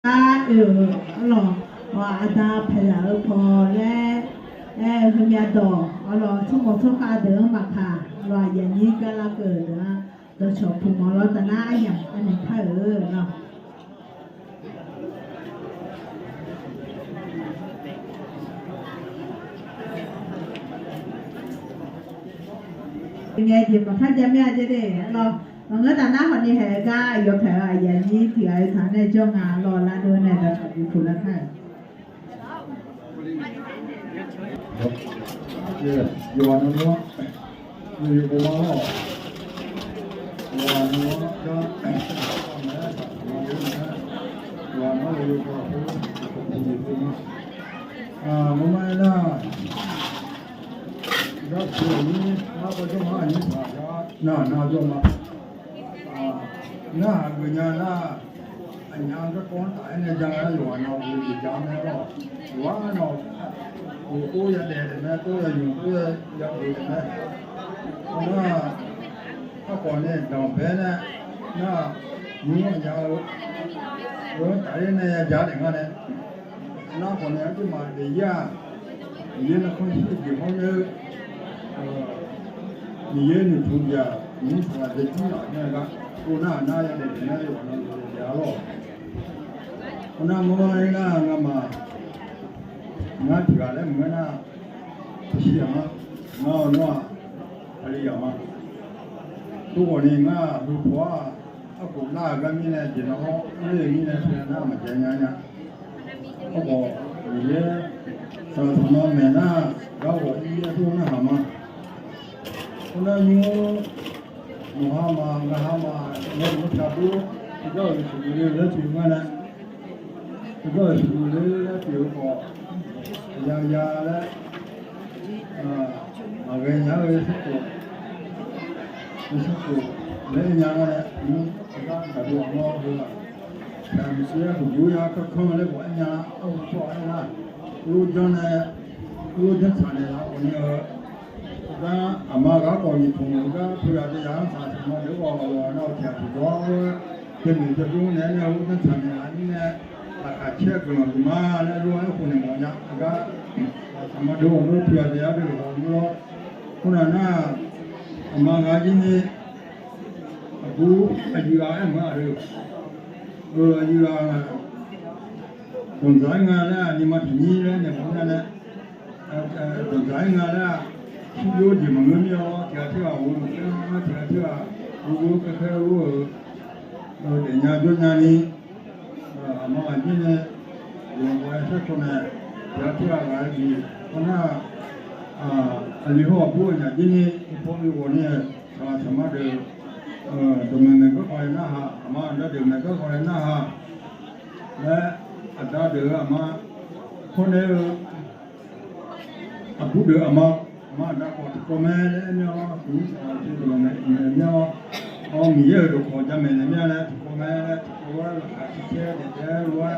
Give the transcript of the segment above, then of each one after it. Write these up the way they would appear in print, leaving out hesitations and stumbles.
alors wa ada phela pho le humya do alors chu mo chu ka de ma kha lo ya ni ka la ke de cho pu mo lo ta na ya anh kha no nghe gì mà phát ra mấy cái đấy lo người ta nói họ đi hè ga yêu thế à vậy như thì ai thằng này cho ngà lo là đôi này là phải phụ là khác giờ nó nữa người của nó giờ nó cho giờ nó người của hôm nay là đó là nó có cho họ những cái đó nó cho nó người nhà anh nhà các con tại này chẳng là rồi nó bị chán này đó quá nó cô giờ để này cô giờ dùng cô giờ để này nó còn này đồng bé này nó những cái nhà rồi tại này gia đình này nó còn này cái mà để ra như là không chịu gì không như như như chúng ta những cái để chúng lại này đó cô na ya để na yo na ya lo ona mo na ngama na ti ga le mo na chi ya ma no ali ya ma tu ko ni nga lu phwa a ko na ga mi ne ji no ni ni ne sa na ma ja nya nya ko bo ye sa ma me na ga wo yi ya tu na ha ma ona ni Muhammad Nabi Tabu itu sudah cuma itu sudah tiup yang lah agaknya itu ni yang lah kita tadi orang tu dan saya tu ya kalau buat yang apa lah lu jangan sana lah orang đó mà các con nhìn thùng đó bây giờ cái giá sản phẩm nó được vào nó theo thì đó cái mình cho chúng này nó cũng thành là như này là chia cái mà nó luôn nó cũng nhiều nhá cái mà đồ nó theo thì nó được nó cũng là nó mà cái gì này bố anh đi lại mà được rồi đi lại còn giải ngân là nhưng mà thì như thế này cũng là còn giải ngân là yo ji ma ngam yo kya thwa wo ma kya thwa wo ka kha wo de nya jo nya ni ma ma ji ne wo wa sa ko na kya thwa ga ji ona ali ho bu nya ji ni po mi wo ne sa ma de do me me ko ai na ha ma da de me ko ai na ha la ada de ma ko ne abu de ma mà đã có cái mẹ đấy nhau cũng chỉ là mẹ nhau ông nghĩ được có cha mẹ nhau đấy có mẹ đấy có là cái xe để rồi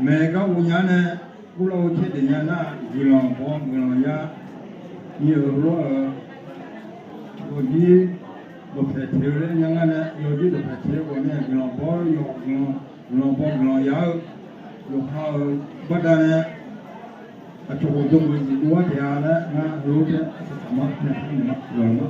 mẹ các ông nhà này cũng lâu chết để nhà na vừa lòng con vừa lòng nhà nhiều rồi rồi đi được phải thiếu đấy nhà này rồi đi được phải thiếu của này vừa lòng bò vừa lòng bò vừa lòng giá rồi họ bắt đầu này a chỗ dùng cái gì đó thì là na rồi thì mà rồi mà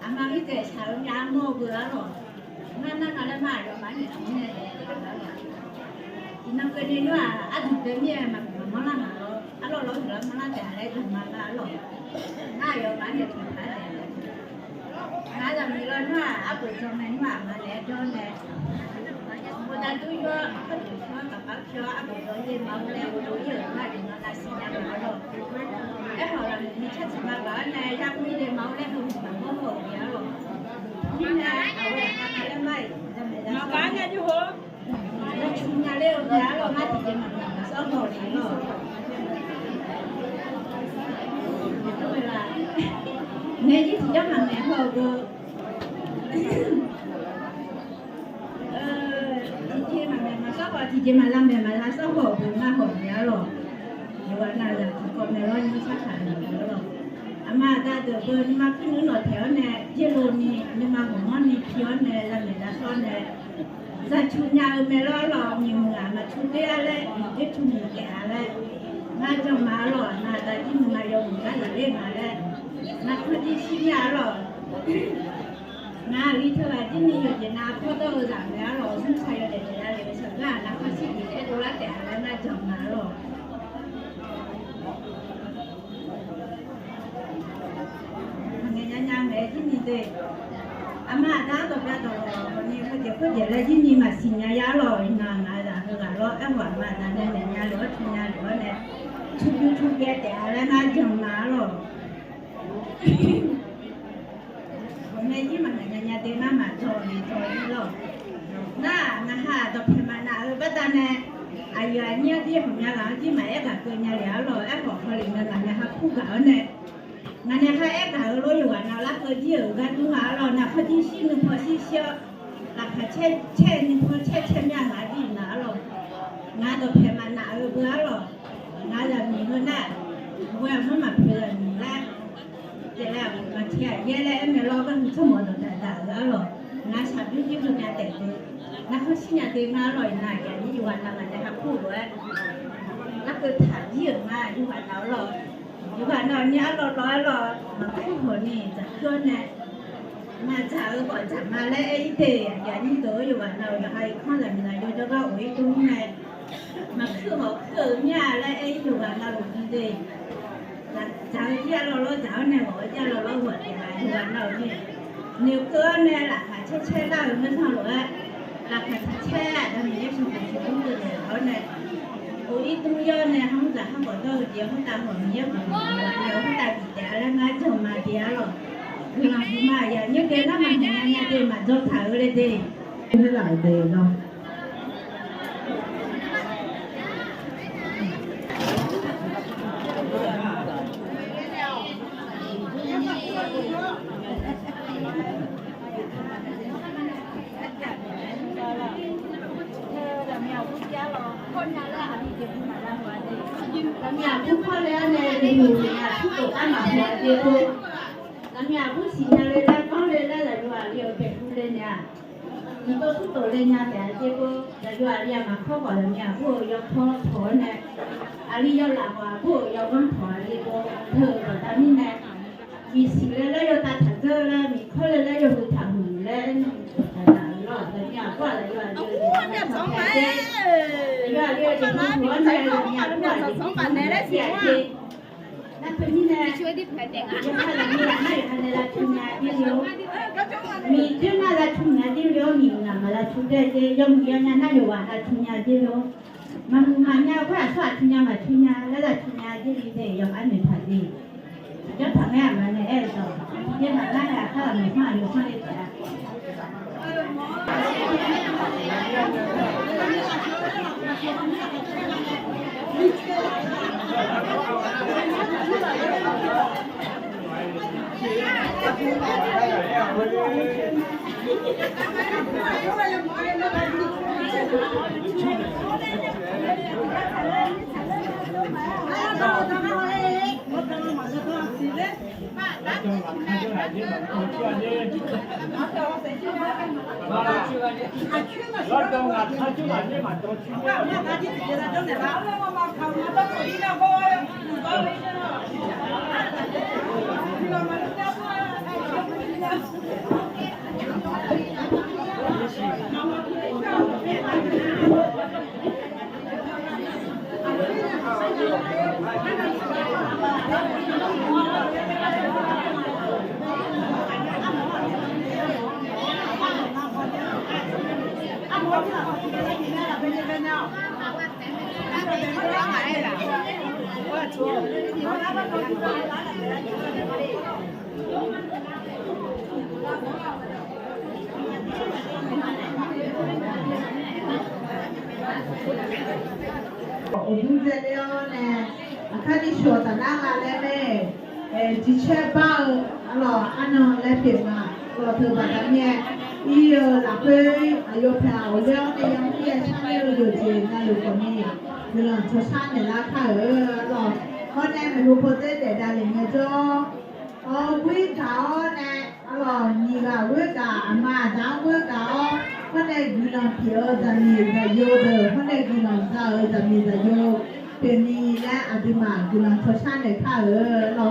아마 이제 사람 양 먹으라로 나는 알아 말로 많이 나오네. 이놈 그리는 아주 때문에 막 뭐라 말로 알로 그럼 말아 잘해 좀 말로 나요 많이 좋아해. 나도 이런 아버지 좀 말에 좋네. 보다 두고 아버지 아버지 마음에 오히려 말이 나 신경 말로 cái họ là mình chắc chắn là ở này ra cũng đi máu lên không mà có một nhớ rồi nhưng là ở đây hai năm nay nó cá nha chú hứa nó chung nhà leo giá rồi mắt thì mà nó sống rồi ngày chỉ cho hàng ngày thôi cơ chị hàng ngày mà sắp vào chị mà làm mà là sắp vào cũng là hồn nhớ rồi như vậy là còn này lo như sát hại nữa rồi mà ta được nhưng mà cái nữa theo này chế độ này nhưng mà của nó này thiếu này là người ta son này ra chủ nhà mẹ lo lo nhiều người mà chủ đề là cái chủ nhà cái là mà trong mà lo mà ta chỉ mà dùng cái là để mà là mà cứ đi xin nhà rồi mà đi theo là chỉ nhiều chuyện nào có đâu rằng là rồi không sai được để là để xảy ra là có chuyện gì để tôi là để là mà trong mà rồi nhà mẹ chỉ nhìn thấy, mà đã được ra rồi, còn như cái là chỉ nhìn mà xin nhà giá rồi, là rồi em bảo mà là nên nhà lúa này, chú cái là nó trồng lá rồi, còn này chỉ mà nhà tiền mà thôi rồi, na ha, tập mà na bắt ta này, ai giờ nhà đi không nhà là chỉ mà em cả cái nhà lúa rồi, em bảo phải là nhà học khu gạo này. Ngày nay hai em cả lốiอยู่nào là cái gì ở gần đúng không? Rồi nào phải đi xin được phải đi xưa là phải che nhà lại đi nào rồi, ngã được phải mà nào ở bữa rồi, ngã là mình hơn nè, bữa nó mà phải là mình là, thế là mà che, vậy là em lo cái số một được đã rồi, ngã sắp đi giúp được nhà tiền, ngã phải xin nhà tiền nào rồi này cái gìอยู่nào là nhà học khu rồi, là cái thằng gì màอยู่nào rồi. Như vậy nào nhá rồi mà cái hồi này chả cơn này mà chả gọi chả mà lấy ấy thì giờ như tối như vậy nào giờ hay không làm gì cho các ủy tung này mà cứ họ cứ nhà lấy ấy như vậy nào được gì chả chia rồi chả này gọi chia rồi gọi như vậy nào gì nếu cơn này là phải che ra rồi mới sao rồi là phải che cho mình biết xong rồi chúng tôi để đó này ủi tung giờ này không có đâu chỉ không ta hỏi nhiều không ta chỉ trả là ngay chồng mà trả rồi nhưng mà giờ như cái nó mà nhà tiền mà cho thở lên đi thế lại đề không nhà cũng có lẽ này thì nhiều nhà cũng có ăn mà họ đi cô nhà cũng xin nhà lên là có lên là vừa liệu về cũng lên nhà nhưng tôi cũng tổ lên nhà để đi cô là vừa liệu mà không gọi là nhà cô yêu thọ này ali yêu làm mà cô yêu con thọ đi cô thở rồi ta như này vì xin lên là yêu ta thật cơ là mình không lên là yêu được thằng mình lên rồi nhà cô là vừa liệuช่วยดิบไข่แดงอ่ะมีจุดน่าจะชุ่มเนี่ยที่เลี้ยวมีนะมาละชุ่มได้ที่ยมเยี่ยน่าอยู่ว่าละชุ่มเนี่ยที่เลี้ยวมันเนี่ยก็สวัสดิ์เนี่ยมาชุ่มเนี่ยแล้วละชุ่มเนี่ยที่ดีเลยยมอันหนึ่งพันดียมทำแม่มันเนี่ยต่อที่มันน่าจะถ้าไม่มาอยู่ข้างในแต่Oduzeleo ne akadi shota na ngale ne jiche bao alors ano la pena lo tu ba da mie iyo la pe ayo pa o le o ne yang ye cha ne lo yo je na lo ko ni ni lo cho sa ne la ka lo ko ne me lo po te de da le me jo o wi ka o ne alors ni ga wi ka ama da wi ka o ko ne gi lo pio da ni da yo de ko ne gi lo da da ni da yo pe ni la adima gi lo cho sa ne ka lo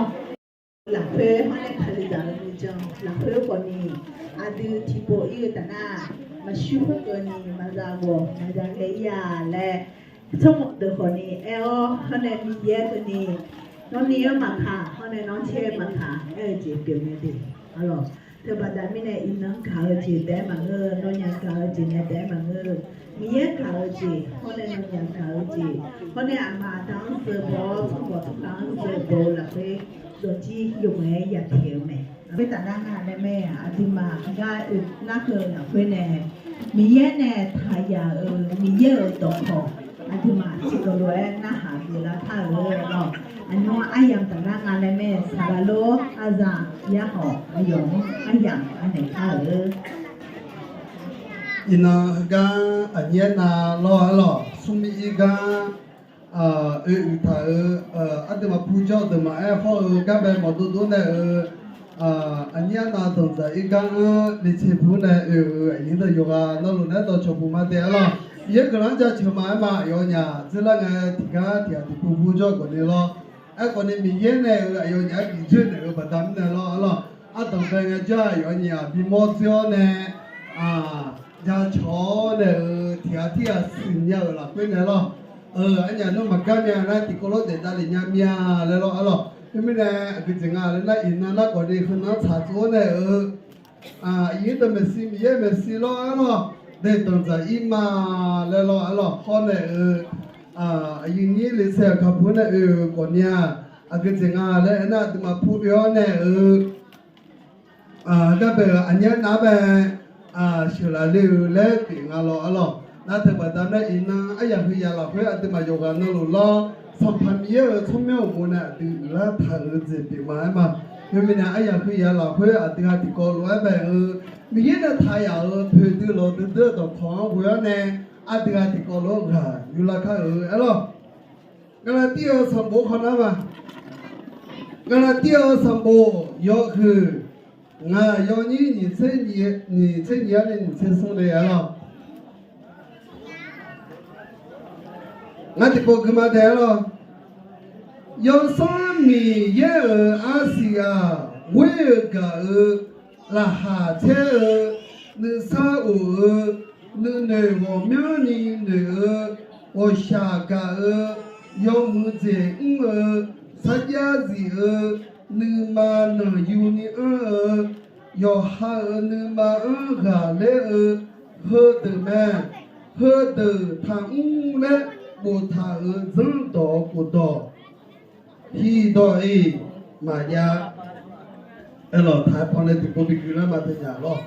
la pe ho ne ka le da le jo la pe ko ni adu tipo iyo tana ma shu ko ni ma za wo ma za le ya le trong một đời còn ni eo hôm nay mi ye cái ni nó ni mà khá hôm nay nó che mà khá chỉ biểu như thế alo thế bà đã mi này in nắng khá chỉ để mà ngơ nó nhà khá chỉ này để mà ngơ mi ye khá chỉ hôm nay nó nhà khá chỉ hôm nay mà đang sờ bò trong bò trong đang sờ bò là cái đồ chi dùng ấy giả thiếu này bây giờ đang ăn đây mẹ thì mà ga nát cơ là quên nè mi ye nè thay giờ mi ye ở tổ khổ anh thì mà chỉ có lối na hàng gì là thay rồi đó anh nói ai làm tận năng anh em mình sao lố anh già giá họ anh dùng anh làm anh này thay rồi ina ga anya na lo sumi ga tha adema puja de ma e fo ga be mo do ne anya na dong za ga le che bu ne yin de yoga no lo ne do cho bu ma de lo ye ga lan ja che ma ma yo nya zela ga ti ga ti a ti pu puja ko ne lo a ko ne mi ye ne yo nya bi che ne ba dam ne lo a dong ga ja yo nya bi mo zio ne nhà chó này thìa xin nhau là quên này lo anh nhà nó mà cam nhà này thì có lối để ta để nhà mía này lo alo thế mới này cái chuyện à lên in nó còn đi không nó trả chỗ này ý tôi mình xin lo alo để tận giờ im mà này lo alo con này ý nghĩ lấy xe khắp bốn này còn nhà cái chuyện à lên nó thì mà phụ yếu này cái bề anh nhà nó bề sửa lại lưu lệ tiền alo na thế mà ta nói in ai yang huy là huy anh mà yoga nó lo xong tham gia xong nhau muốn nè từ là thằng gì bị mà nhưng mình ai yang huy là huy anh thì có loại về mình biết là thay thuê từ lo từ đó khó huy nè anh thì có loại cả như là cái alo cái là tiêu sắm bộ con nào mà cái là tiêu sắm bộ yoคือ有你这年的你这送的了，我这个干嘛的了？有三米一阿西亚，我个拉哈车你三你我苗你我下个有木子三家子你嘛能有你要哈你嘛哈嘞喝的嘛喝的他嘞不他真多不多，一多嘛呀，老太婆嘞就不比了嘛，这家咯。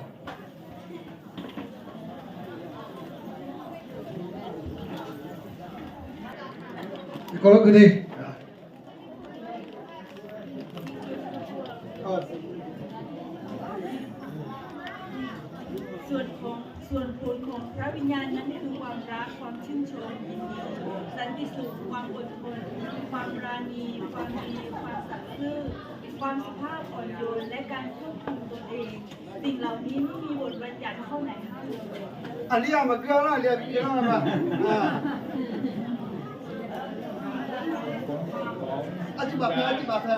你讲了个呢？ส่วนผลของพระวิญญาณนั้นคือความรักความชื่นชมยินดีสันติสุขความอดทนความปราณีความดีความสัตย์ซื่อความสุภาพอ่อนโยนและการควบคุมตนเองสิ่งเหล่านี้ไม่มีบทบัญญัติข้อไหนห้ามเลยอันนี้มาเกลือละเรียบเกลือมาอธิบาย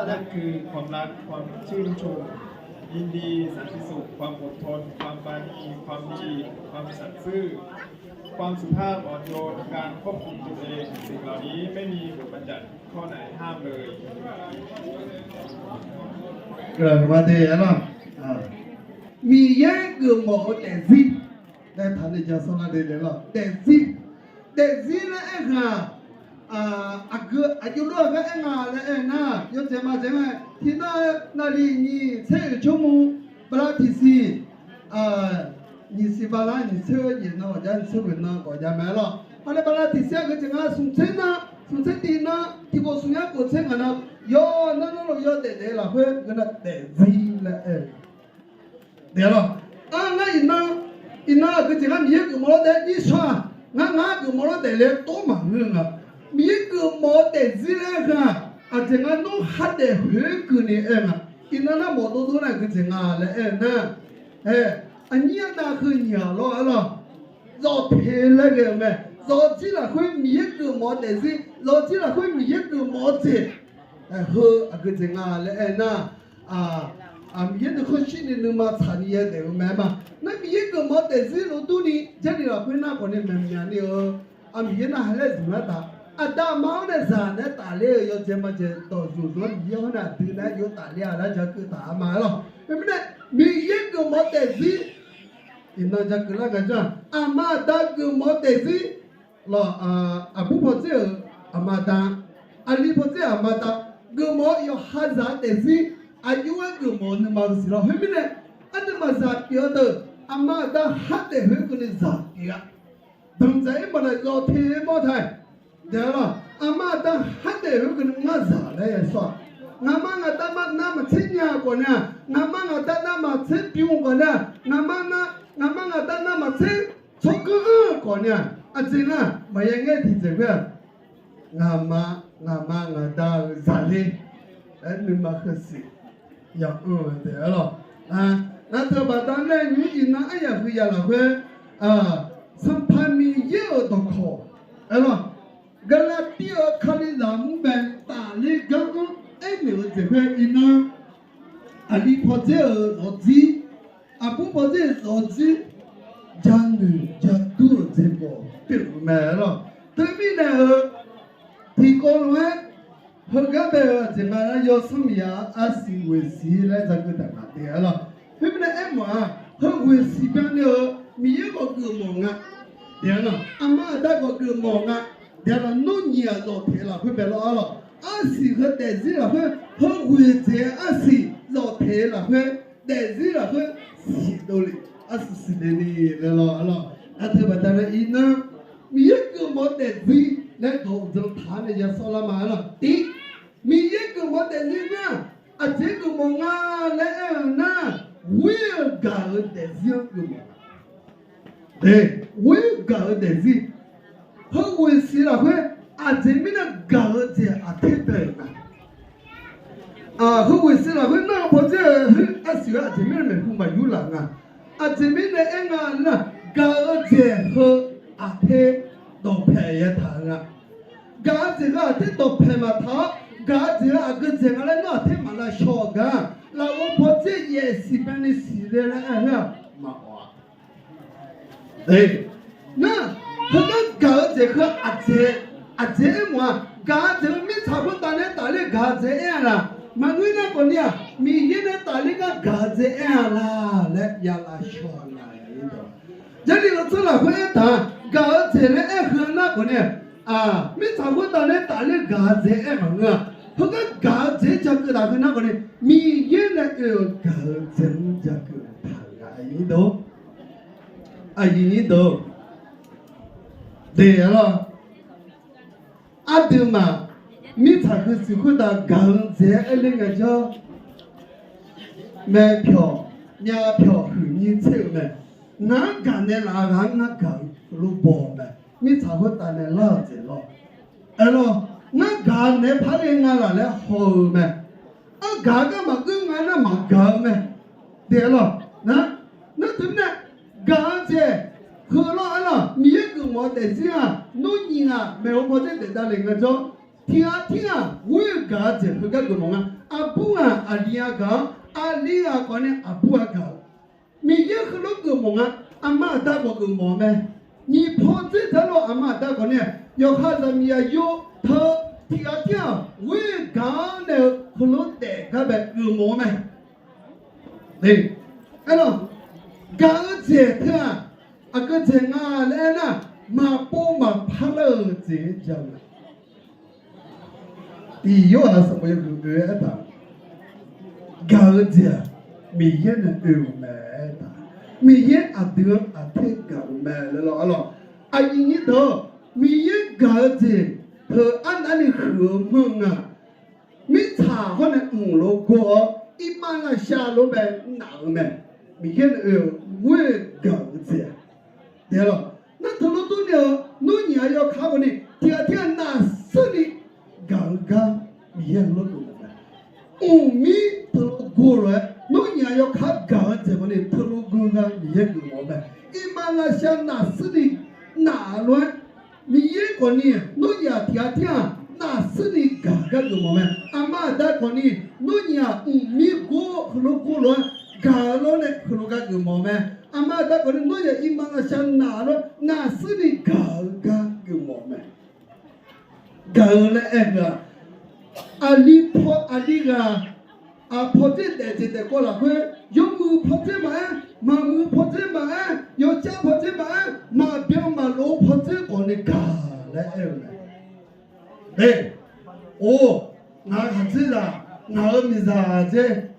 นั่นคือความรักความชื่นชมยินดีสันติสุขความอดทนความปราณีความดีความสัตย์ซื่อความสุภาพอ่อนโยนการควบคุมตนเองสิ่งเหล่านี้ไม่มีบทบัญญัติข้อไหนห้ามเลยเกิดมาเดียร์มีเยอะเกินหมดแต่ซิได้ทันได้จะสอนได้เลยล่ะแต่ซิแล้วเอ็งอายุรู้ก็เอ็งแล้วเอ็งนะยศเจ้ามาเจ้าที่นั่นลีนี่เชื่อชั่วโมงปราทิซีนี่สิบาลานี่เชื่อยินนะว่าจะเชื่อเป็นนะก็จะไม่ละอะไรปราทิซีก็จะงาสุนเชนะสุนเชตีนะที่บอกสุญญากดเชงกันนะยอนั่นเรายอเด็ดๆละเพื่อนกันนะแต่ซิ了哎，对了，啊那那个这个米个毛的你说，那个毛的嘞多忙人啊，米个毛的自然个啊这个弄哈的很个呢哎嘛，那毛多多那个这个嘞哎那哎，啊你那个鸟了。绕偏那个没，绕起来会米个毛的是，绕起来会米个毛子，哎和啊个这啊嘞那米的和新的那么产业的没嘛，那米个毛的是老多呢，这里了会那个呢没面的哦，米那还来做那打，打毛的啥呢打嘞要怎么就到处说米好那对那有打嘞那就个打嘛了，对不对？米个毛的是。ina jakla gaja amada ke modezi la abu poze amada ali poze amada gemo yo haza dezi ayuwa gemo ne marusira hemine ade mazapio de amada hade hekune zapia dangzai mala yo the mo thai de la amada hade hekune ngaza le so ngama ngata ma na ma tsinya ko na ngama ngata na ma tsi piu ko na ngama ngata na ma tsi choku ko na atsina ma yenge ti je ba ngama ngata zale ni ma khasi ya de lo na to ba ta ne ni ina aya hu ya la kwe sampami ye do ko lo galatio khali lam ben ta le gang ai meu je kwe ina ali poje oji abu poje oji janu jatu je bo pi me lo tu mi ne ti ko lo ho ga be je ma na yo sum ya asi we si le za ku ta ma de lo pi mi ne e mo ho we si ba ne mi ye ko ku mo nga de lo ama da ko ku mo nga de lo no nya lo pe la pi be lo lo阿西和代志了会和伟在阿西老太了会代志了会西多哩阿是西的哩来了阿特别当然伊呢米一个没代志来到这谈的也说了嘛了第米一个没代志呢啊这个么啊来那我搞代志个么对我搞代志和伟西了会啊，这边的搞这啊特别嘛，和为什么会那么这啊？喜欢这边的没空嘛有人啊，这边的那搞这和啊特都配一谈啊，搞这个啊特都配嘛他，搞这个啊个这个嘞那特嘛那小个，那我不这也是边的事的嘞嘛哇，哎，那和搞这和啊这。啊，这么搞这没差不多呢，打的搞这样啦。嘛，我那个呢，明天呢打的个搞这样啦，来要拉小啦，你懂？这里我做了会打搞这呢，和那个呢没差不多呢，打的搞这样嘛，和个搞这这个打的那个呢，明天呢要搞真这个谈你懂？你懂？对了。阿德嘛，你查个是会到港在那个叫买票、押票后你走没？那干的那个那港路包没？你查会到那老子了，咯，那干的怕的那哪来好没？干个嘛跟俺那嘛干没？对了，那对不对？干在。喝了，米个毛的是啊，农民啊，没有我这得到那个叫，听啊，我也搞这喝个么啊，阿布啊，阿里啊搞，阿里啊搞呢，阿布啊搞，米也喝了个么啊，阿妈打过个么没？你跑这条路阿妈打过呢，要哈子米啊有他听啊，我也搞呢，喝了得个呗个么没？对，咯，搞这他。个这啊来那马波马帕了这讲了，第有啊什么有个的，搞这米烟的有买的，米烟啊得啊太搞买了咯，你头米烟搞这和俺那里和梦啊，没查好那五路过，一般啊下路呗难呗，明显会搞子，对了，那头路多了，侬你还要看过呢，天天拿手里搞搞，明显路多呗，米头路过来，侬你还要看搞子过呢，头路过个明显过我呗，一般啊想拿手里拿来，明显过呢，侬呀天天。那是你搞个个么们？阿妈在讲你，侬呀米过和路过了，搞了呢和路个个么们？阿妈在讲你，侬呀一忙个想拿了，那是你搞个个么们？搞了那个，阿里破阿里个，破这代过了会，有木破这嘛？马木破这嘛？有家破这嘛？马表马路破这个你搞了那个。哎，哦，那还是啦，那没啥子，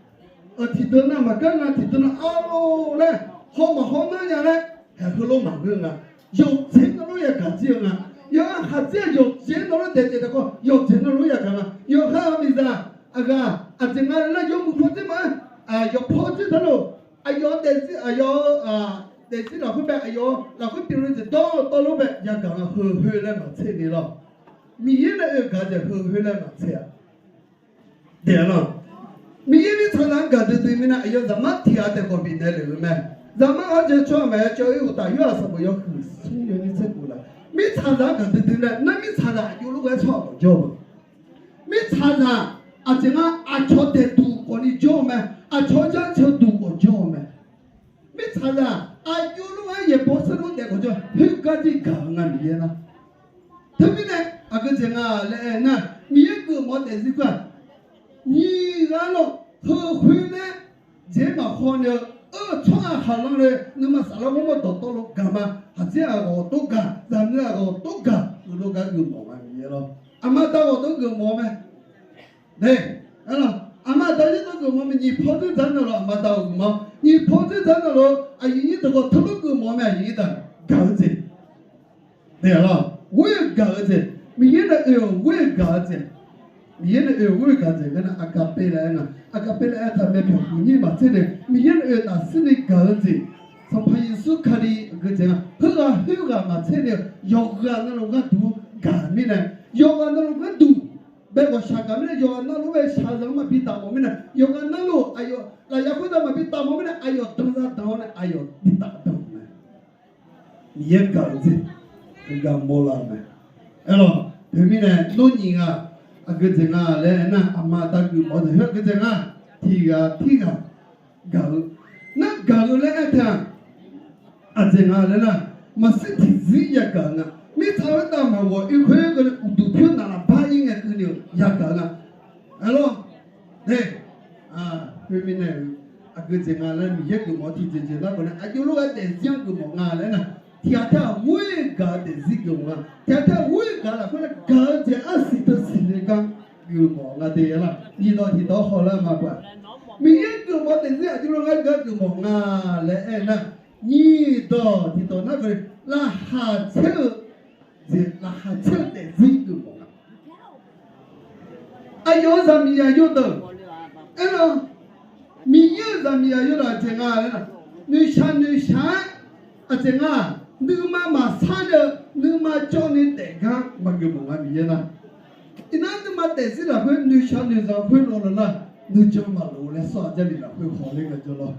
提到那么干啊，提到那哦嘞，好嘛好那样嘞，还去弄忙个啊，有钱的路也干这样啊，有还这有钱的路得得个，有钱的路也干啊，有还没啥，这个那有木破子嘛，有破子的路，有但是但是老会呗，老会比如是到路呗，也干啊，回来嘛，车里了。米耶的搞的回来嘛车，对了，米耶的常常搞的对面呢，怎么提下的个比那流没？怎么而且专门教育大约什么要很松有你这过了，没常常搞的对呢，那没常常有路个吵个叫不？没常常这个吵的度过你叫没？吵架吵度过叫没？没常常有路个也不是路的个叫，很搞的搞米耶呢，特别呢。个这个来那，米个没得这个，你那了后回来，这么好了，穿好了嘞，那么啥了我们到了干嘛？还这样我都干，咱们那个都干，我都干个毛嘛米了，阿妈到我都个毛没？对，了，阿妈到你都个毛没？你跑这站着了，阿妈到个毛，你跑这站着了，你这个头了个毛没？你的搞子，对了，我也搞子。米耶的会搞子，米耶的会搞子，跟那阿卡贝拉呢，阿卡贝拉他们漂浮你嘛，这里米耶的那是你搞子，从拍艺术看的个这样，好个嘛，这里有个那种个读干米呢，有个那种个读，别个下干米呢，有个那种个下上嘛比大毛米呢，有个那种那要回到嘛比大毛米呢，等呢，比大等呢，米耶搞子，这个没了没。alors对面呢，老人啊，个这个来那阿妈打个毛的，个这个提个搞，那搞来一天，这个来那，嘛是提子也搞呢，没差不多嘛，我一块个都票拿了8亿个个了也搞呢，alors，对，对面呢，个这个来你也个毛提这那个呢，有路个电箱个毛来呢。天天会搞的这个嘛，天天会搞了，后来搞这20多岁的讲有毛啊对了，提到好了嘛管，每一个毛的这就是那个毛啊来那，提到那个那哈车的这个毛，有什么呀有的，了，没有什么呀有的这个，女生，这个。你妈妈差的，你妈叫你带看，没个毛啊米呢？一那你妈带起来会女生会落了啦，你叫嘛落来耍这里了会好那个就了，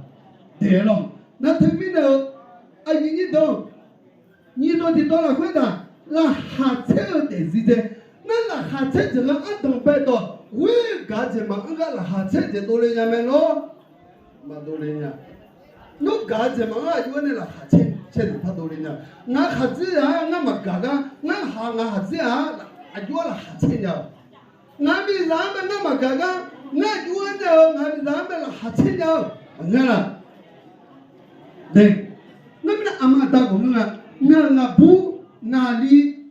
对了，那对面的你到提到了会的，那下车的是的，那下车这个东北的，会搞什么？那下车的多人家没咯？没多人家，你搞什么有那下车。这他多的呢，俺孩子俺没干个，俺孩子有了孩子了，俺比咱们没干个，俺有的俺咱们了孩子了，俺了，对，那么阿妈打我们啊，俺不俺里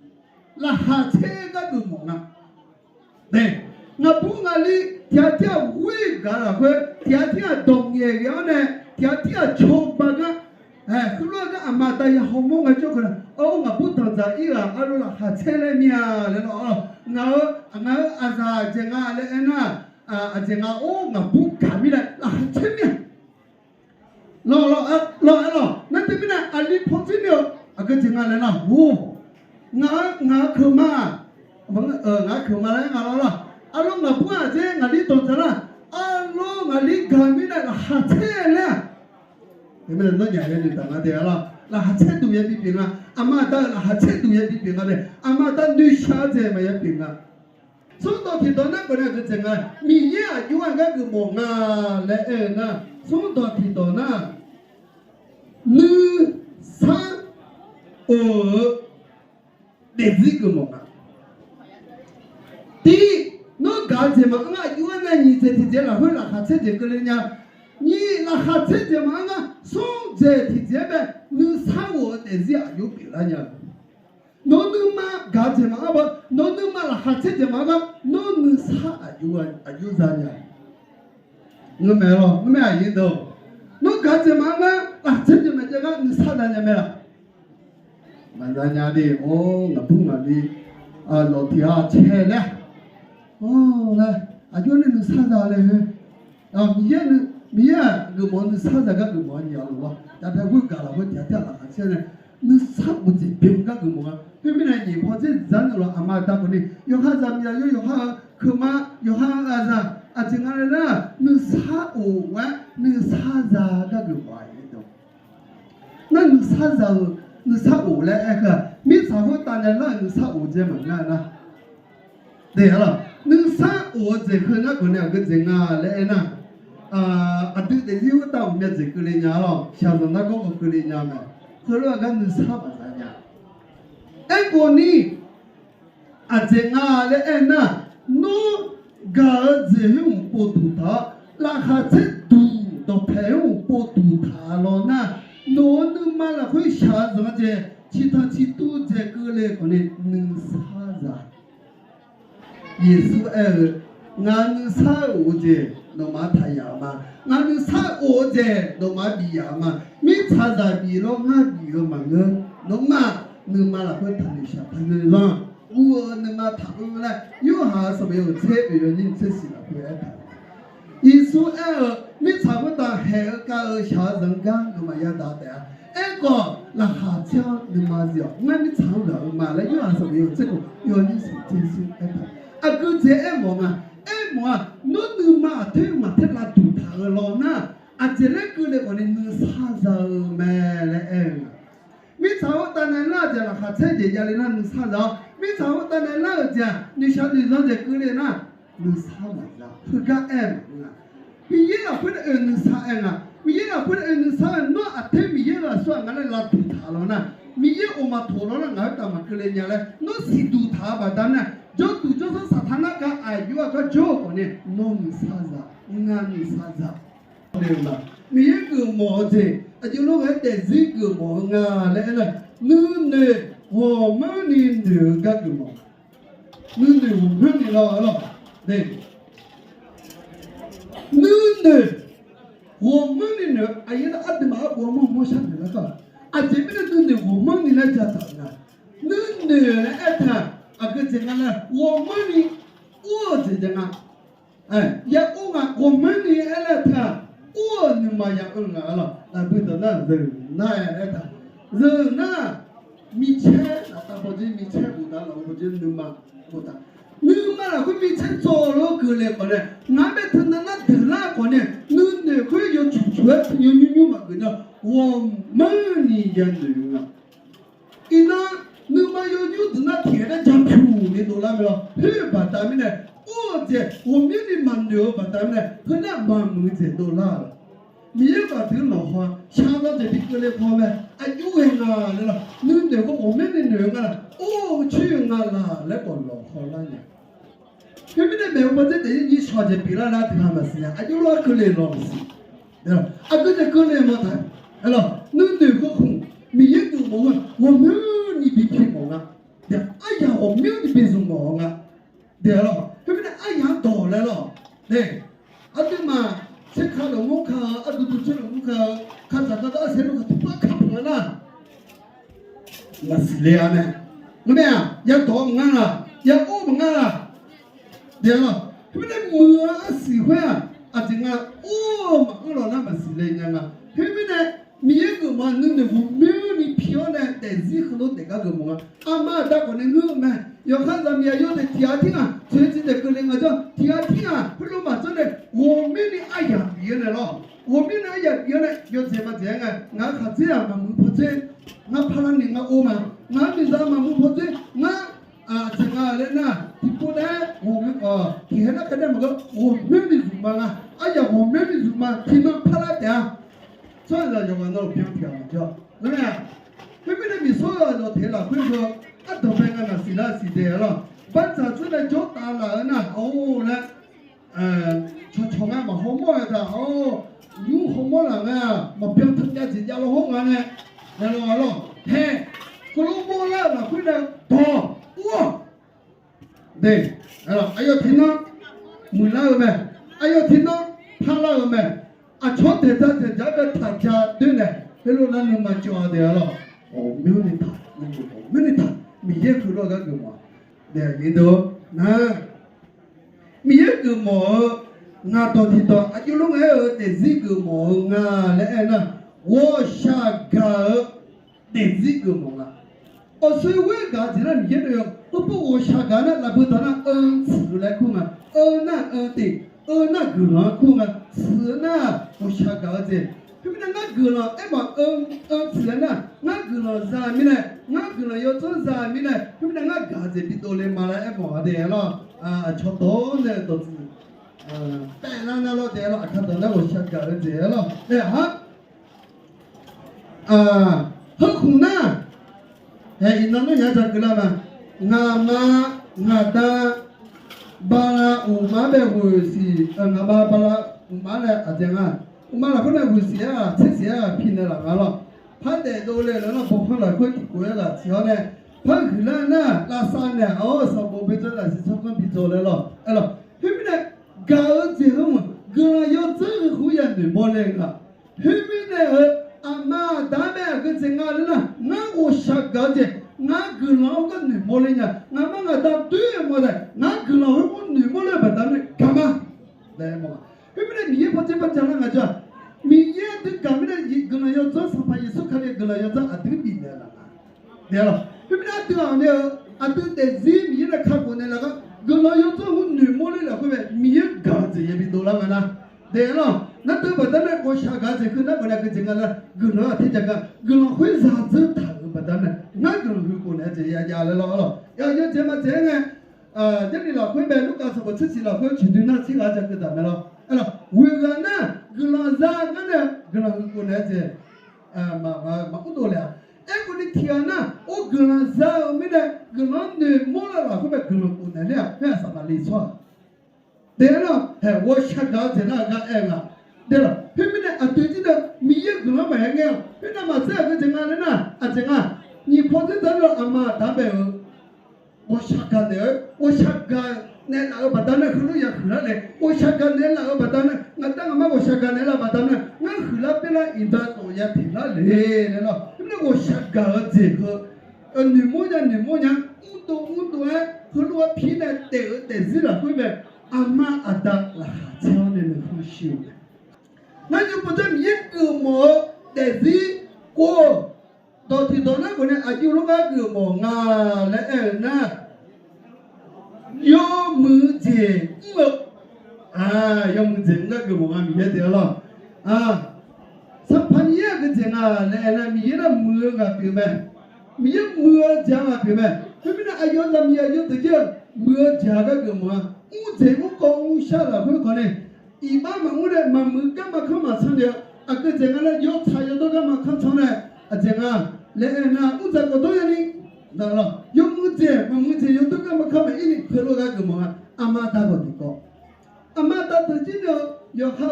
了孩子个都忙啊，对，俺不俺里天天会干了会，天天动业样呢，天天抽巴个。后来个阿妈大爷好忙个叫佢啦，我不当在伊啊，阿罗啦下车来面来咯，俺阿啥这个来那，啊这个哦我不干咪来啦前面咯那这边呢啊你碰见了啊个这个来啦哦我可嘛我可嘛来我啦啊咯我不啊这我你懂着啦啊咯我你干咪来啦哈切了你们那年人就当啊的啦啦哈切都也比平啊阿妈当啦哈切都也比平啊的阿妈当女小姐嘛也平啊所以到提到那个呢个这个米呀有啊个梦啊来那所以到提到那2 3 2的这个梦啊第一那搞什么啊有啊那你这提前了会啦哈切这个人家你那哈切这么啊送这提前呗2 3 2的这有比了呢너는마 가지마 아버 너는마 하체지마가 너는 사 아유자냐 너매로 너매 아이도 너 가지마가 하체지마 제가 너 사다냐매라 만다냐디 오 나쁜가디 아 로티아 체래 오나 아주는 사다래 아 미야는 미야 그 뭐는 사다가 그 뭐냐 와 다다 그가라 그 대다라 하체네 너 사고지 병가 그 뭐가 그러면 이 어제 잔으로 아마 다보니 요하자미야 요하 그마 요하가자 아징아라 너 사오와 너 사자가 그 뭐예요 너 사자 너 사오래 애가 미사고 따내라 너 사오제 만나나 네라 너 사오제 그나 그냥 그 쟁아래나 아 아들 이유가 없냐 제 그리냐로 샤도나 거 그리냐면 그러가 너 사바냐 에고니 아쟁아레 에나 노 가즈흠 포두타 라하체두 도 페우 포두타로나 노는 말라 그 샤즈제 치타치두제 그레 거네 능사자 예수에 나는 사오제 너마 타야마 나는 사오제 너마 비야마 미차자 비롱하 비로망은 너마 너마라 그 타리샤 타르랑 우어 너마 타르라 요하 서베요 제베요닌 제시라 그에다 예수에 미차고다 해가 샤정강 너마야 다다 에고 라하차 너마지요 나미 차우라 마라 요하 서베요 제고 요닌 제시 에다 아그 제에모가 에모아 너누마 테마 테라 두타르로나 아제레 그레 거는 사자메레 미차오 따내라자 하체제 야리나 사자 미차오 따내라자 니샤디 저제 그레나 사마자 그가 엠나 미예라 그레 사에나 미예라 그레 사에 너 아테 미예라 소안가라 라투타로나 미예 오마 토로나 나타마 그레냐레 너 시두타바다나 저두 저서 사타나가 아유아가 저거네 너 사자 응안 사자 네나 미예 그 뭐지 아주로 때 지그 뭐가 레나 너네 워머니 너가 그 뭐. 너네 워머니 라라. 네. 너네 워머니 너 아이다 아드마 워머 모샤들라가. 아제비는 너네 워머니 라자다나. 너네 에타 아그 제가나 워머니 오제잖아. 야 오가 워머니 엘라타 ô nhưng mà ya ưng là là bây giờ là giờ này đấy ta giờ na mi che là ta bao nhiêu mi che của ta là bao nhiêu nhưng mà là cái mi che cho nó cứ lên còn này ngã bên thân nó thử la còn này nhưng để cái yêu chủ chuột yêu mà cái nào wo mơ ni dân được à ina nhưng mà yêu từ nó thiệt nó chăm chú đi đồ làm rồi hết bà ta mới này ô chế wo miếng đi mặn được bà ta mới này cái nào mặn mới chế đồ làm 미래가 들러와 샤가데 비끌레 보면 아유행아 내가 눈데 그 오면은 내가 오 추영아라 레볼로 홀라냐 그런데 매번 번째 이 사제 비라라 들어가면서냐 아유로 그래로스 내가 아그제 그래 뭐다 알아 눈데 그 미래도 뭐가 오면이 비피 뭐가 내가 아야 오면이 비중 뭐가 내가 그런데 아야 돌래로 네 아들마 체크하러 못가 아들도 저러 못가 가자가다 새로가 똑같구나 마슬레아네 뭐야 야 동가라 야 오봉가라 내가 他们的么喜欢啊，这个哦嘛，我老那么是来人啊，他们呢，米个嘛，弄的我没有你漂亮，但是很多大家个么，阿妈大个人我们。要看咱们有的家庭啊，最近的个人啊，叫家庭啊，不如嘛真的，我们的爱呀别的了，我们的爱呀别的要怎么讲啊？俺看这样嘛，不破这，俺怕人家我嘛，俺为啥嘛不破这？俺这个人呐，你不呢？我们你看那个那个，我们的什么啊？哎呀，我们的什么？他们怕了点，这样子就往那边跳叫，怎么样？他们的米说要提了，会说。啊，都别个那是啦是的了，反正出来就打了呢，哦呢，从啊嘛好么的哦，有好么人啊，嘛别参加人家了好啊呢，来咯，嘿，个老母啦，那回来多哇，对，来了，哎呦听到，没那个没，哎呦听到，怕那个没，啊，从这个他家对呢，那路那能嘛叫的了，哦，没有你打，没有你打。米也可罗个个么，对，你都那米也个么，那到底到啊，有龙还有的这个么啊，来那我下个的这个么啊，哦，所以我讲起来米也都要，不我下个呢，那不到那词来看啊，那对，那个人看啊，词呢我下个这。他们那个了，哎嘛，是呢，那个了啥米呢？那个了要做啥米呢？他们那个子比多嘞嘛嘞，哎嘛的了，差不多呢都是，带那了的了，看到那我想搞的这了，哎哈，很苦呢，哎，那个伢子个了嘛，俺妈俺大，巴拉乌马白回事，俺妈巴拉乌马嘞阿姐啊。我们那可能会写啊，这些啊，拼的了完了，盘带多了，那不可能会过了，之后呢，盘去了呢，那三呢，哦，上不被做了，是上不被做了了，哎了，后面呢，搞这个嘛，个要这个会员的没那个，后面呢，阿妈大伯个这个人呢，我想搞的，个老个女没那个，阿妈个当对没的，个老个女没那不当的，干嘛？来嘛。后面呢，你也不这么讲了，我讲，你也都干么的，一个人要做上班，一手看的，个人要做啊，这个比的了啊，对了，后面呢，对啊，那都在人民来看过的那个，个人要做我女模的了，后面米也搞这也比多了嘛呢，对了，那都不得了，我下个这个那个那个这个呢，个人啊，听这个，个人会啥子谈不得了，那个人会过来这也了了，要这么这样这里老会呗，如果是我自己老会去对那这个这个怎么了？alors wega na glanza ngana glan ko na je ma udo la e ko ni tiana o glanza o mi na glan de mola la ko be glan ko na ya fa sa ma li so de la he wo sha ga je na ga e nga de la pe mi na a tu ji da mi ye glan ma ya nga pe na ma sa ga je nga le na a je nga ni ko de da lo ama da be wo sha ga de wo sha ga ne la ba da na khulu ya khula le o shaka ne la ba da na ngata ma o shaka ne la ba da na nga khula pe la inda to ya thi la le ne lo ne o shaka je ko ni mo nya u do e khulu wa phi na te zi la ko be ama ada la ha chao ne ne khu shi na ju po de mi ku mo de zi ko do ti do na ko ne a ju lo ga ku mo nga le na有木节有木节那个我米也得了上半夜个节来米那木个对没？米木家个对没？后面那有咱米有这个木家个么？木节我讲下了会可能，一般嘛我嘞嘛木干嘛看嘛成了，个节个嘞有菜有多干嘛看成了，节个来那木这个多样的。那了，有木节有多个么？看没？一回路个么？阿妈打过的个，阿妈打的今了要好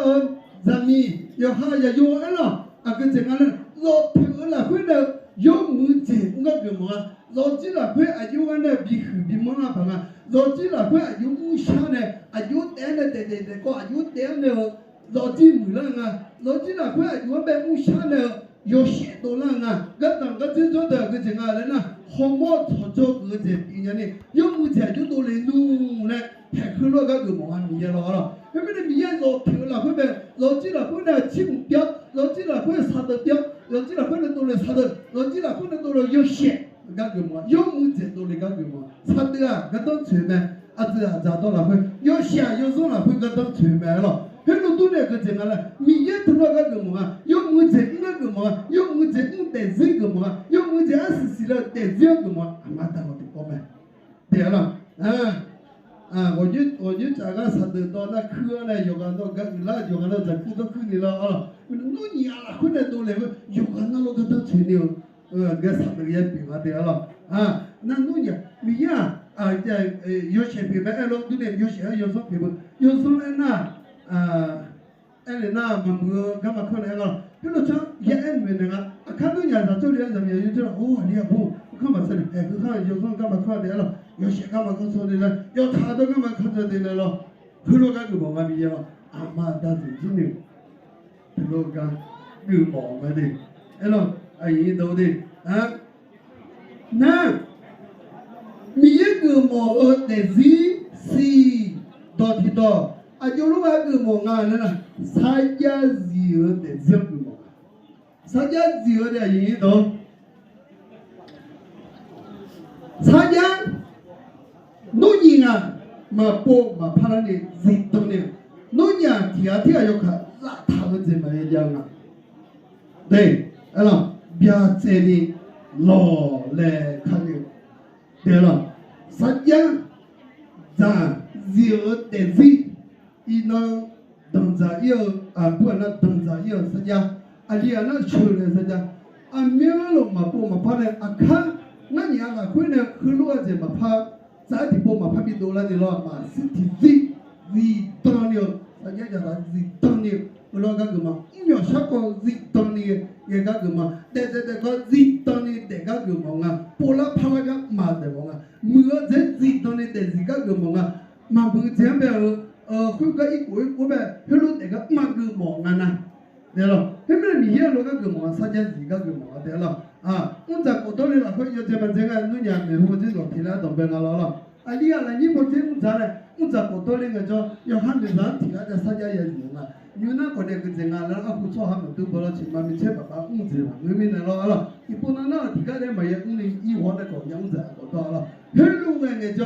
咱米要好要有安了，个这个呢，老皮了回来有木节个么？老几了会有安的比比么那帮啊？老几了会有木香呢？有点的对个有点的老几木了啊？老几了会有安木香呢？有些多人啊，个这种的个这个人呐。红毛操作个这边呢，要目前就多来弄嘞，太可乐个个毛米也了，后面的米也老漂了，后面老几了后呢青标，老几了后啥的标，老几了后呢多来啥的，老几了后呢多来有血，个个毛，要目前多来个个毛，啥的啊，个当全面，啊这啊咋到了会，有血有肉了会个当全面了。很多都那个怎么了？米也头那个么啊？要么在那个么？要么在带这个么？要么在20了带这个么？阿妈当我的哥们，对了，我就这个啥的到那课呢，有个那个那有个那在课都课里了啊，那年了，后来都来个有个那个都吹牛，个啥的也比嘛对了啊，那年米呀在有些品牌哎咯，对的，有些有什品牌，有什么呢？哎，那么干嘛可能个？比如说也哎没那个，看到人家做的怎么样，就知道哦，你也不看嘛这里，哎，看有时候干嘛看的了，有些干嘛看错的了，要查到干嘛看错的了，后来干个忙嘛咪了，阿妈当时真的，后来干个忙嘛的，哎咯，哎印度的啊，那咪个忙的是到底到。就如果个么啊，那参加自由的这个么，参加自由的运动，参加农业啊，嘛不嘛怕那里运动的，农业天要看邋遢的怎么样啊？对，哎了，别这里老来看的，对了，参加咱自由的这。伊那等着要不那等着要参加，你那去了参加，没有了嘛不嘛怕呢，看那你会呢，很多人嘛怕，在地不嘛怕比多了的了嘛，是体当了，大家叫他当了，我那个嘛，要啥个当了，也个嘛，但个当了，大个嘛不拉怕那个嘛的嘛，没有在当了，但个嘛，嘛不这样呗。会个一国我们很多那个蛮个忙啊呐，对了，他们米也那个忙，参加几个忙对了我在国多里了，会有这么这个农业没或者老天来当兵了，你那你不这么呢？我在国多里个叫要喊你上天来在参加也行啊，你那个那个这个那不错，他们都不了去嘛，没吃爸爸工资嘛，我们那了，你不能那天个没有你一窝那个样子国多了，很多个叫。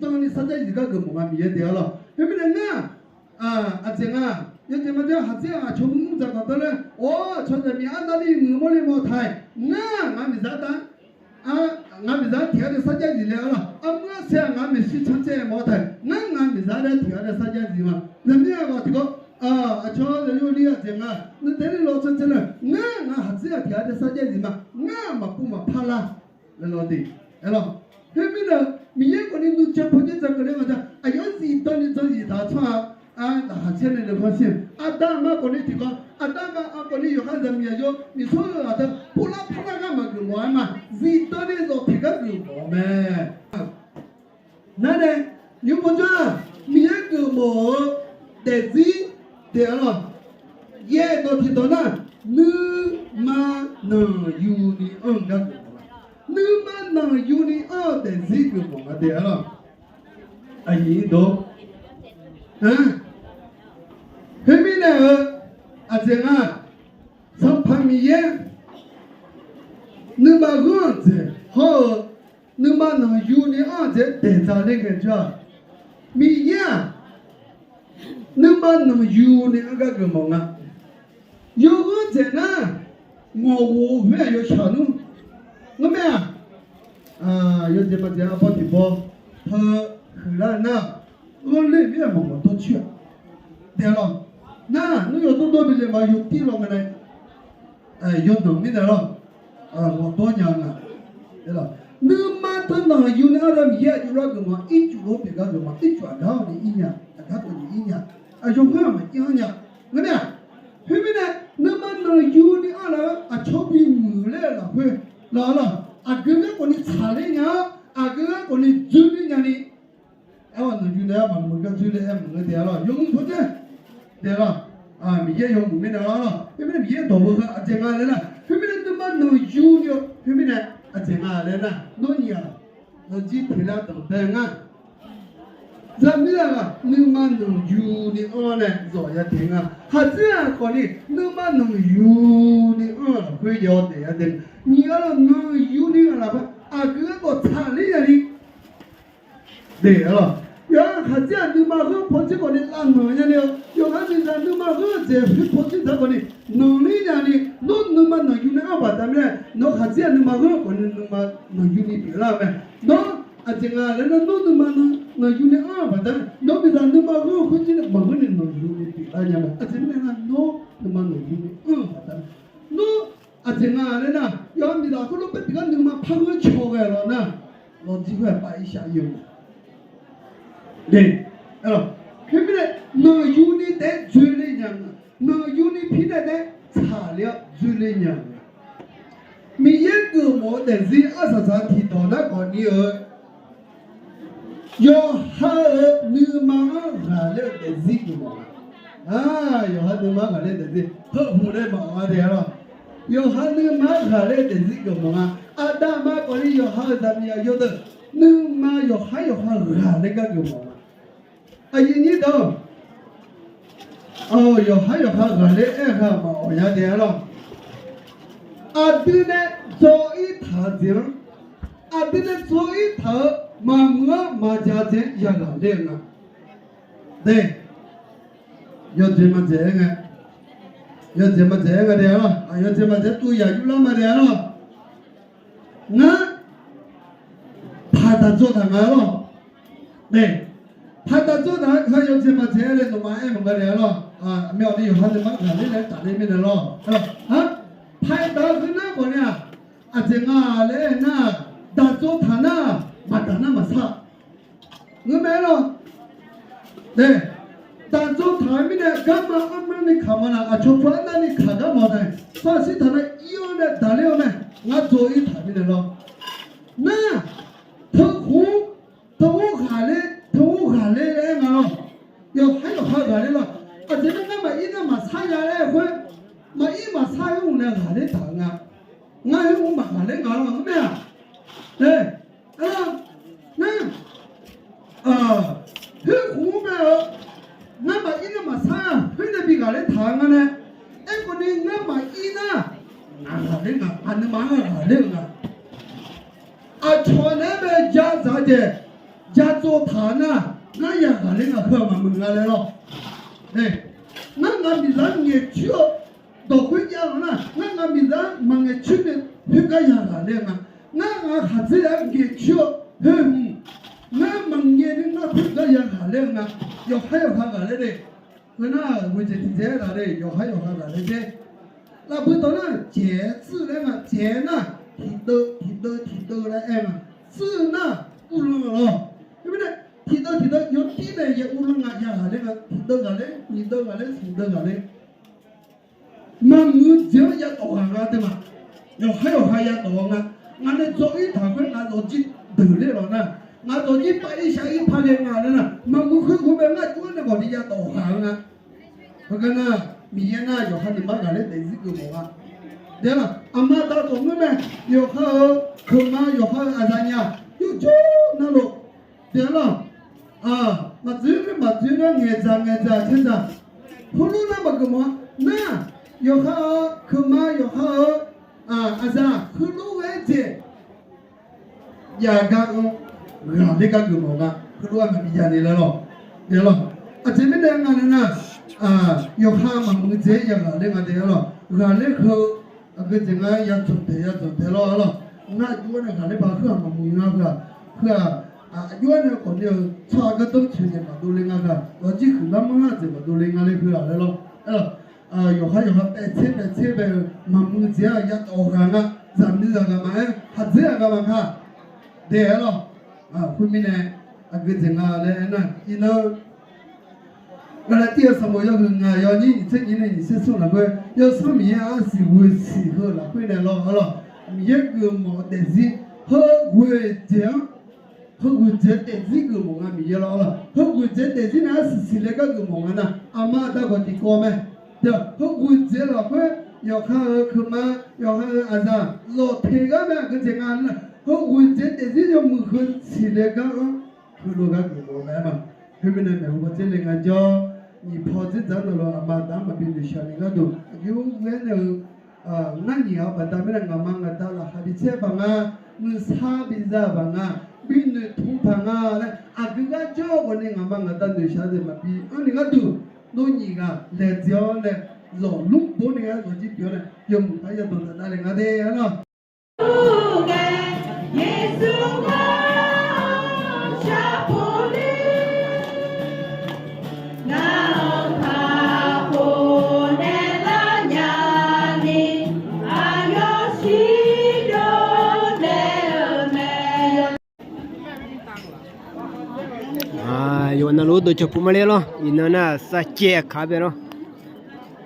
当你参加一个忙也对了，对不对啊？这样要怎么叫还这样从这个到呢？从这边按道理我们没台，俺们咋当？俺们咋提的参加一了？我想俺们是参加没台，俺们咋的提的参加一嘛？那么样个这个从这有理啊这样，那等于老早真的，俺还这样提的参加一嘛？俺嘛不嘛怕啦，那老弟，哎咯，对不对？米也可能都讲不见这个了，我要是当你做一大串那现在的发现，当嘛可能提高，当嘛可能有看什么样你说的不拉不拉干嘛个我嘛，是当你做提高个我们，那呢，你不讲米也个我，但是对了，也都提到那，你嘛能有你个。你们能有你的这个么的了？印度，后面呢？这样，从旁边，你们个子好，你们能有你这带着那个叫米呀？你们能有你个么啊？有个在那，我还有小路。我们有这么讲跑地包，他后来呢，我那边嘛我都去，对了，那你有多比例嘛有地了没呢？有农民的了，我多年了，对了，你妈他那有那个米有那个嘛，一九别个嘛，一转到你一年，他过你一年，有话嘛讲讲，我们后面呢，你妈能有你个超比没来了会。了，哥哥过你查了呀，哥哥过你做了呀你，我能做了嘛？我跟做了没得了，用不着，对了，米也用没得了，后面米也多不个，这个来了，后面他妈能有了，后面呢，且啊，来呢，农业，那几天了等等啊。咱们那个能嘛能有的啊呢，做一点啊，还这样讲的，能嘛能有的啊，会要的呀的，你要能有的那个，啊个产力呀的，对了，要还这样能嘛个跑去讲的烂能呀的，要还是咱能嘛个这跑去他讲的能力呀的，能嘛能有的啊吧，咱们呢，能还这样能嘛个讲的能嘛能有的别了没，能。啊，这个人家弄的嘛，那有点啊，反正弄不然那么个回去的，忙个人弄有的比那样嘛，啊，这个呢，弄那么弄有的，反正弄啊，这个人家要没那个弄不这个那么拍个桥个了呢，老几块摆一下用，对，啊，后面呢，那有的在嘴里样，那有的皮的在材料嘴里样，每一个毛的是23提到那个你儿。要还你妈还来的这个嘛？啊，要还你妈还来的这，好不来嘛的了。要还你妈还来的这个嘛？啊，大妈讲的要还咱们要有的，你妈要还还来个嘛？啊，你懂？哦，要还来哎个嘛？我要的了。啊，对呢，做一套经，啊，对呢，做一套。嘛家姐也老练了，对，要这么这个，要这么这个的了，啊，要这么这都要有那么的了，那他的做他们了，对，他的做他还有这么这的，都买么个的了，啊，庙里有他的嘛，看你来打里面的了，啊，拍到是那个呢，啊，这个嘞那打做他那。马达那么差，我没了。对，但做台面的，干嘛俺们的看嘛啦？啊，就反正你看到冇的，但是他那有的大了呢，我做一台面的咯。那头下来嘞我，要还有好下来了。啊，这个俺们一那么差下来会，嘛一嘛差用来下来打啊，俺用嘛下来我了，没啊？对。那这湖边那么一那么长，非得比个来谈个呢？哎，我呢那么一呢，那那个俺那嘛个那个，啊，川那边家咋的？家做谈呢？那也个那个可嘛没个来了，哎，那俺比咱也去到回家了呢，那俺比咱忙个去的，那个也个那个，那俺还这样给去。那忙年的那不个也好嘞嘛，要还要看个嘞的，那我这这个嘞，要还要看个嘞的，那不到那节制嘞嘛，节呢提到嘞哎嘛，制呢乌龙了，对不对？提到有地嘞也乌龙啊，也好嘞嘛，提到个嘞，提到个嘞，提到个嘞，忙我这也多个对嘛，要还要还也多个，俺嘞做一堂课，俺逻辑对嘞了呢。我做一摆一下一拍的俺了呢，嘛不去后面俺做那个的也导航啊，我跟那米呀那有喊你妈俺来得这个么啊？对了，阿妈到中国呢，有好可嘛有好阿啥呀？有就那路，对了，啊，嘛这个眼睛现在，葫芦那么个么？那有好可嘛有好啊阿啥？葫芦为这，也讲。那个个么个，可罗嘛比较的了咯，对咯。啊，这边的俺呢，啊，有哈嘛么子也个那个的咯，俺那个啊个这个也种的咯咯。那有那个那把个嘛么个啊，有那个呢，差个都去的嘛都那个，我只可能么子嘛都那个那个咯，啊，有哈白切白嘛么子也多干个，咱们这个嘛，还这个嘛看，对咯。啊，后面呢，啊个这个嘞那，你那，我来第二什么要个啊，要你这你呢，你是说那个要上面啊是会适合了，会来了好了，一个毛的是和会讲的这个毛啊，米了了，和会讲的这呢是那个毛啊呢，阿妈那个地瓜咩，对，和会讲了会要看可嘛，要看啊啥，老太个呗，跟这俺了，和我这的这就没和起来个，可罗个给我买嘛，后面呢，我这里个叫你跑这站的了，嘛，咱们边的小那个都有我呢，那你要把咱们那个忙个到了，还得这帮啊，你差别这帮啊。边的通旁啊，那个个叫我那个忙个到对下的嘛，比那个都弄你个来叫呢，老弄多那个逻辑表呢，要么他要懂得那那个的了。耶稣啊，下坡里，那他不能拉nhà你，啊有许多的美。yo na lo do chopu male lo ina na sa che kha be lo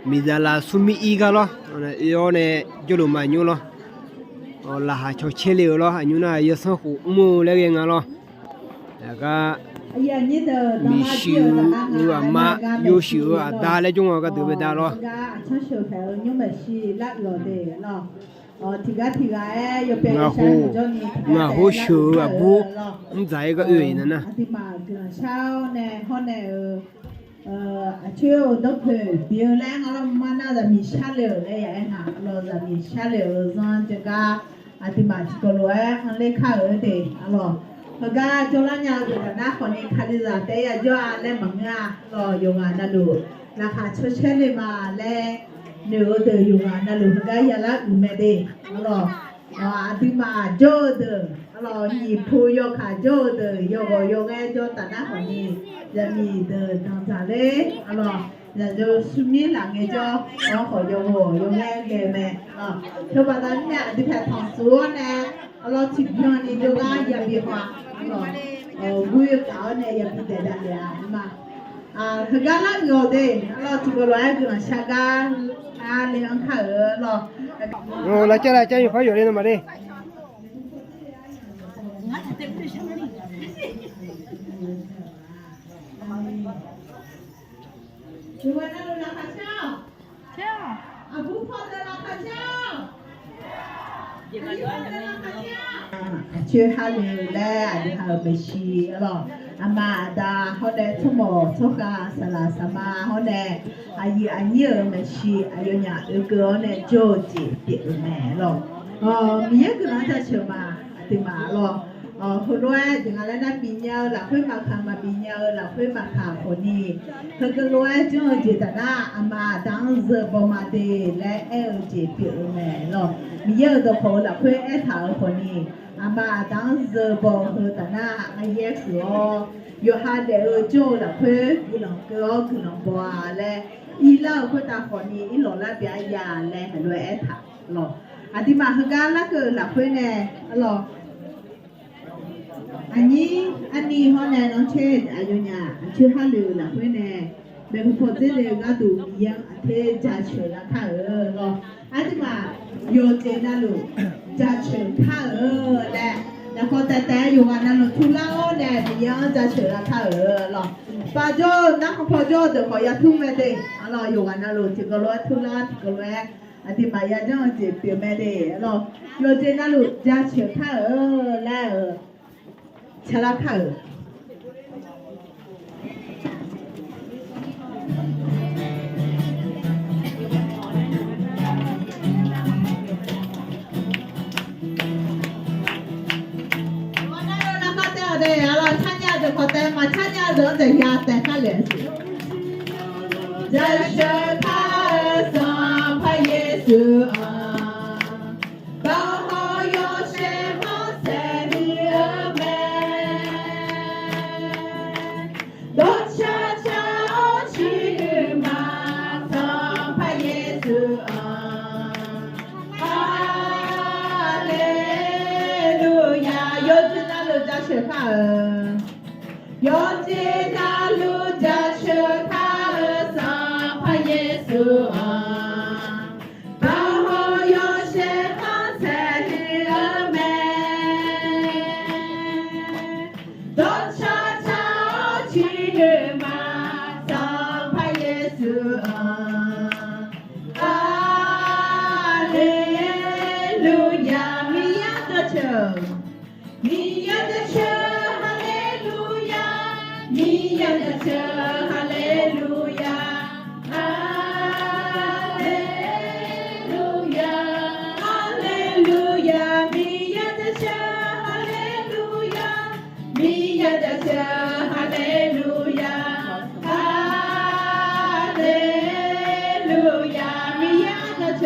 mi da la sumi i ga lo yo ne jolo ma nyu lo la ha cho che le lo anyu na yo sa hu mu le ge nga lo ga mi shi ni wa ma yo shi a da le jong ga de be da lo nga ho shu a bu zai ga ui na na chưa đốc về điều lẽ nó mà nó là mình xa lều đấy vậy hả rồi là mình xa lều rồi cho cả thì mà chỉ có lối hắn lấy khá ở đây rồi cả cho là nhà rồi là còn đi khai ra đây là do lên bằng nga rồi dùng là đủ là khá cho chơi lên mà lên nếu từ dùng là đủ cái giờ là đủ mẹ đi rồi thì mà cho từ rồi nhịp phu vô khá cho từ vô nghe cho ta đã còn đi giờ mình từ trong trả lễ rồi giờ cho suy là nghe cho nó khỏi vô nghe nghe mẹ cho bà ta nhà thì phải thằng xuống nè rồi chụp hình đi cho cái giờ bị hoa rồi vui cáo này giờ bị để đặt mà thực ra là nhiều đấy rồi chỉ có loại cái là saga lên ăn khá rồi la cha phải yo le ma de chú ơi nó là khá sao bố phật là khá sao chưa hai người lẽ đi học về gì rồi mà đã họ để thu mỏ thu cả sala sama họ để ai nhớ về gì ai nhà ở cửa này cho chị biết mẹ rồi mình nhớ cái nói cho mà thì mà rồiคนด้วยถึงอะไรนะปีเนี้ยหลักคุยมาค่ะมาปีเนี้ยหลักคุยมาค่ะคนนี้เขาก็รู้ว่าจังเจตนาอามาตั้งเสือบมาเดและเอลเจเปียแม่หรอมีเยอะตัวคนหลักคุยเอถาคนนี้อามาตั้งเสือบเฮตนาไอเยสโออยู่หาเดอโจหลักคุยอีหลงเกอคือหลงบัวและอีเล่าคนตาคนนี้อีหลงละเบียยาและให้ด้วยเอถาหรออธิมาคือการละเกิดหลักคุยเนี่ยหรออันนี้เขาแน่น้องเชษอายุเนี่ยชื่อฮัลโหลล่ะเพื่อนแน่เป็นคนที่เรียกก็ดูยังเทจ่าเฉยละค่ะรออันที่มาโยเจน่าลูจ่าเฉยค่ะแหละแล้วพอแต่อยู่กันนั่นทุเล่าแน่ยังจ่าเฉยละค่ะรอป้าโจ้นักพอโจ้เดี๋ยวขอยาทุ่มแม่เด้รออยู่กันนั่นลูที่ก็รู้ทุเล่าที่ก็รู้อันที่มายาจ้องเจ็บเปียแม่เด้รอโยเจน่าลูจ่าเฉยค่ะแล้วชะละค่ะ对，然后参加这个的嘛，参加人的呀，在他联系。这是他上派耶稣啊，保护有什么在你儿们，多悄悄去嘛，上派耶稣啊，哈利路亚，有知道路在学卡尔，有知道路在学卡尔上派耶稣啊，保护有什么在你儿们，多悄悄去嘛，上派耶稣啊，哈的车，哈利路亚，哈利路亚，米亚的车，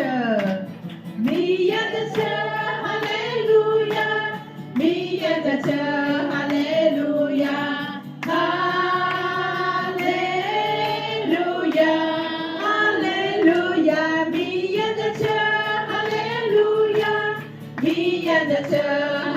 米亚的车，哈利路亚，米亚的车，哈利路亚，哈利路亚，哈利路亚，米亚的车，哈利路亚，米亚的车。